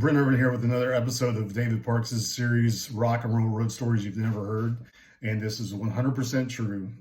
Brent Irvin here with another episode of David Parks' series, Rock and Roll Road Stories You've Never Heard. And this is 100% true.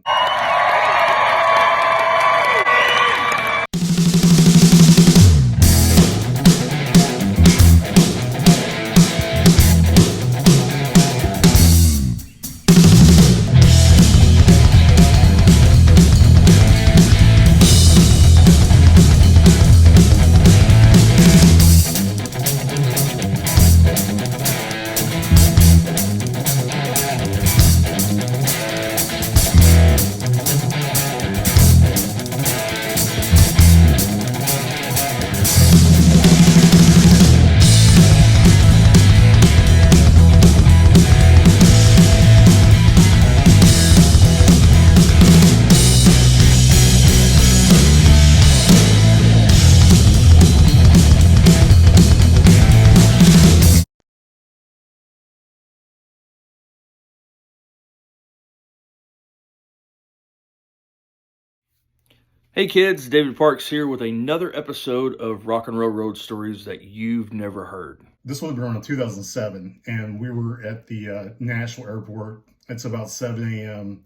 Hey kids, David Parks here with another episode of Rock and Roll Road Stories that you've never heard. This one was around in 2007, and we were at the Nashville airport. It's about 7 a.m.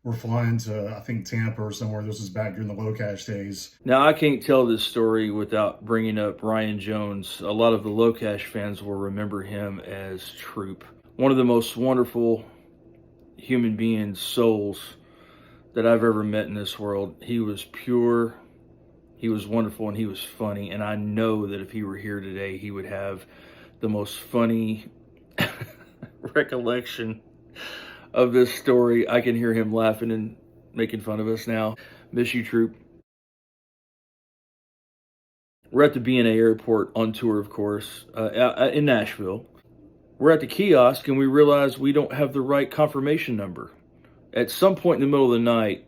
We're flying to, I think, Tampa or somewhere. This was back during the low cash days. Now, I can't tell this story without bringing up Ryan Jones. A lot of the low cash fans will remember him as Troop. One of the most wonderful human beings, souls, that I've ever met in this world. He was pure, he was wonderful, and he was funny. And I know that if he were here today, he would have the most funny recollection of this story. I can hear him laughing and making fun of us now. Miss you, Troop. We're at the B&A airport on tour, of course, in Nashville. We're at the kiosk and we realize we don't have the right confirmation number. At some point in the middle of the night,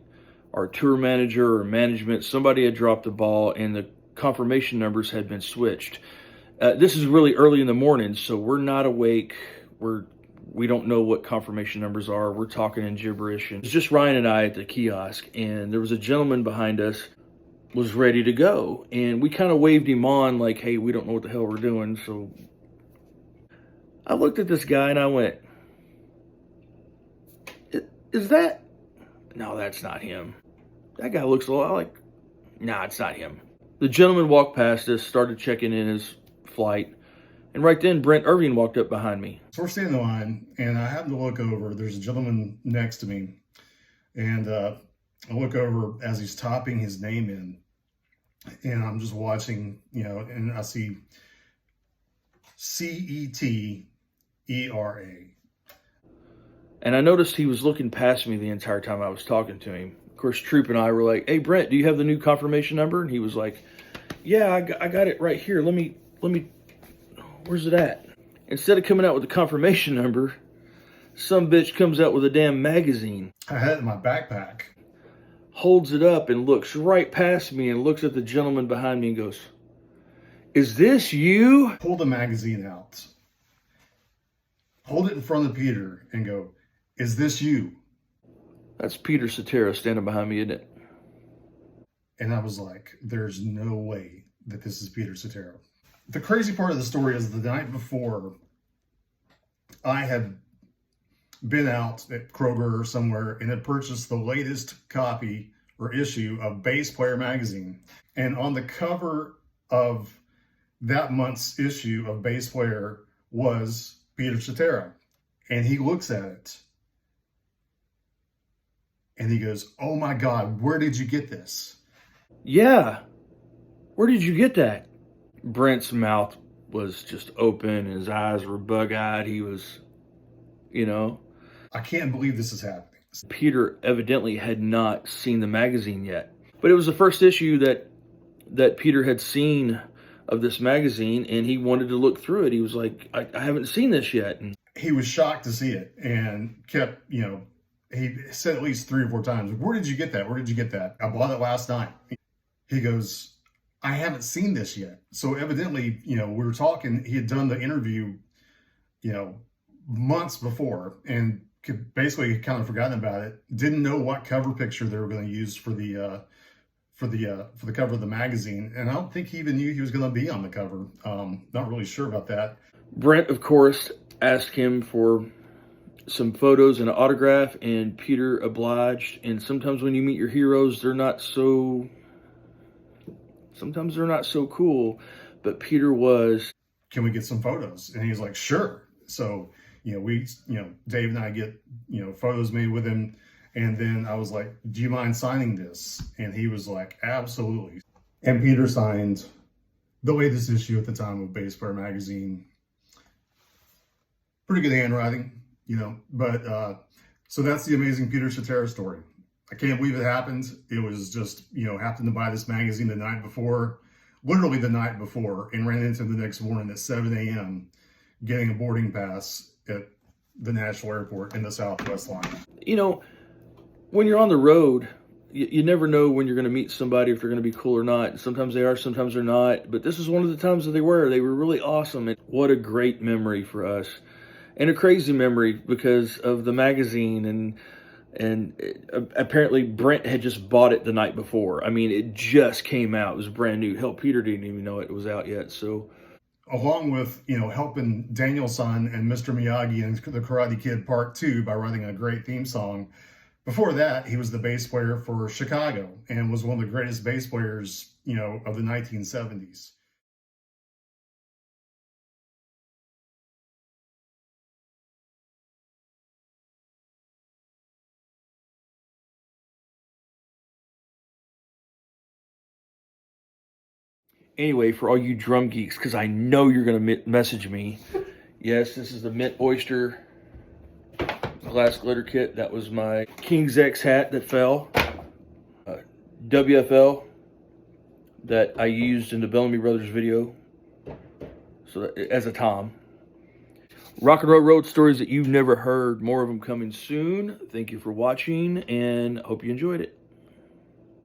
our tour manager or management, somebody had dropped the ball and the confirmation numbers had been switched. This is really early in the morning, so we're not awake. We don't know what confirmation numbers are. We're talking in gibberish. And it's just Ryan and I at the kiosk, and there was a gentleman behind us was ready to go. And we kind of waved him on like, hey, we don't know what the hell we're doing. So I looked at this guy and I went, is that? No, that's not him. That guy looks a lot like, nah, it's not him. The gentleman walked past us, started checking in his flight, and right then Brent Irvin walked up behind me. So we're standing in line, and I happen to look over. There's a gentleman next to me, and I look over as he's typing his name in, and I'm just watching, and I see CETERA. And I noticed he was looking past me the entire time I was talking to him. Of course, Troop and I were like, hey, Brent, do you have the new confirmation number? And he was like, yeah, I got it right here. Let me, where's it at? Instead of coming out with the confirmation number, some bitch comes out with a damn magazine. I had it in my backpack. Holds it up and looks right past me and looks at the gentleman behind me and goes, is this you? Pull the magazine out. Hold it in front of Peter and go, is this you? That's Peter Cetera standing behind me, isn't it? And I was like, there's no way that this is Peter Cetera. The crazy part of the story is the night before, I had been out at Kroger or somewhere and had purchased the latest copy or issue of Bass Player magazine. And on the cover of that month's issue of Bass Player was Peter Cetera. And he looks at it and he goes, oh my God, where did you get this? Yeah, where did you get that? Brent's mouth was just open. His eyes were bug-eyed. He was, I can't believe this is happening. Peter evidently had not seen the magazine yet. But it was the first issue that Peter had seen of this magazine, and he wanted to look through it. He was like, I haven't seen this yet. And he was shocked to see it and kept, he said at least 3 or 4 times, where did you get that? Where did you get that? I bought it last night. He goes, I haven't seen this yet. So evidently, we were talking, he had done the interview, months before and basically kind of forgotten about it. Didn't know what cover picture they were going to use for for the cover of the magazine, and I don't think he even knew he was going to be on the cover. Not really sure about that. Brent, of course, asked him for some photos and an autograph, and Peter obliged. And sometimes when you meet your heroes, sometimes they're not so cool, but Peter was. Can we get some photos? And he's like, sure. So, Dave and I get, photos made with him. And then I was like, do you mind signing this? And he was like, absolutely. And Peter signed the latest issue at the time of Bass Player magazine. Pretty good handwriting, but so that's the amazing Peter Cetera story. I can't believe it happened. It was just, happened to buy this magazine the night before, literally the night before, and ran into him the next morning at 7 a.m. getting a boarding pass at the Nashville airport in the Southwest line. When you're on the road, you never know when you're going to meet somebody, if they're going to be cool or not. Sometimes they are, sometimes they're not. But this is one of the times that they were. They were really awesome. And what a great memory for us. And a crazy memory because of the magazine. And apparently Brent had just bought it the night before. I mean, it just came out. It was brand new. Hell, Peter didn't even know it was out yet. So, along with, helping Daniel-san and Mr. Miyagi and the Karate Kid Part 2 by writing a great theme song. Before that, he was the bass player for Chicago and was one of the greatest bass players, of the 1970s. anyway, for all you drum geeks, because I know you're going to message me. Yes, this is the Mint Oyster glass glitter kit. That was my King's X hat that fell. WFL that I used in the Bellamy Brothers video. So as a Tom. Rock and Roll Road stories that you've never heard. More of them coming soon. Thank you for watching and hope you enjoyed it.